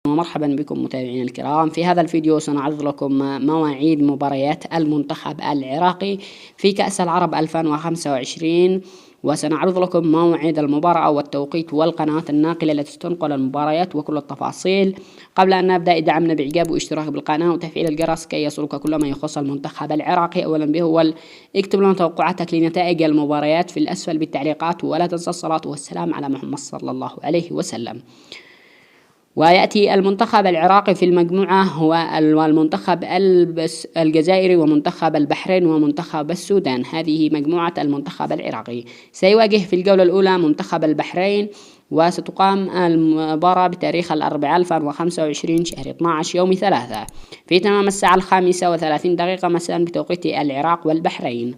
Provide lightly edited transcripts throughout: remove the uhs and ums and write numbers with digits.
ومرحبا بكم متابعينا الكرام. في هذا الفيديو سنعرض لكم مواعيد مباريات المنتخب العراقي في كأس العرب 2025، وسنعرض لكم موعد المباراة والتوقيت والقنوات الناقلة التي تنقل المباريات وكل التفاصيل. قبل أن نبدأ ادعمنا بإعجاب واشتراك بالقناة وتفعيل الجرس كي يصلك كل ما يخص المنتخب العراقي أولا بأول. اكتب لنا توقعاتك لنتائج المباريات في الأسفل بالتعليقات، ولا تنسى الصلاة والسلام على محمد صلى الله عليه وسلم. ويأتي المنتخب العراقي في المجموعة هو المنتخب الجزائري ومنتخب البحرين ومنتخب السودان. هذه مجموعة المنتخب العراقي. سيواجه في الجولة الأولى منتخب البحرين، وستقام المباراة بتاريخ الأربعاء 2025 شهر 12 يوم 3 في تمام الساعة 5:30 مساء بتوقيت العراق والبحرين.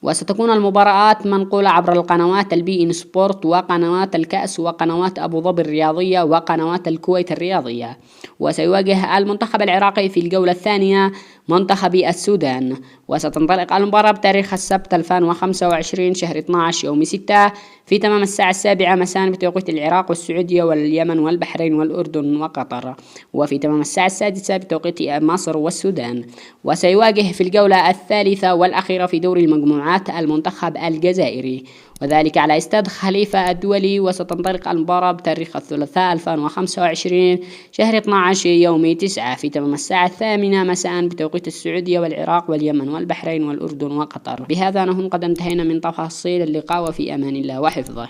وستكون المبارآت منقولة عبر القنوات البي إن سبورت وقنوات الكأس وقنوات أبو ظبي الرياضية وقنوات الكويت الرياضية. وسيواجه المنتخب العراقي في الجولة الثانية منتخب السودان، وستنطلق المباراة بتاريخ السبت 2025 شهر 12 يوم 6 في تمام الساعة 7 مساء بتوقيت العراق والسعودية واليمن والبحرين والأردن وقطر، وفي تمام الساعة 6 بتوقيت مصر والسودان. وسيواجه في الجولة الثالثة والأخيرة في دور المجموعات المنتخب الجزائري، وذلك على استاد خليفة الدولي. وستنطلق المباراة بتاريخ الثلاثاء 2025 شهر 12 يوم 9 في تمام الساعة 8 مساء بتوقيت السعودية والعراق واليمن والبحرين والأردن وقطر. بهذا نكون قد انتهينا من تفاصيل اللقاء، وفي أمان الله وحفظه.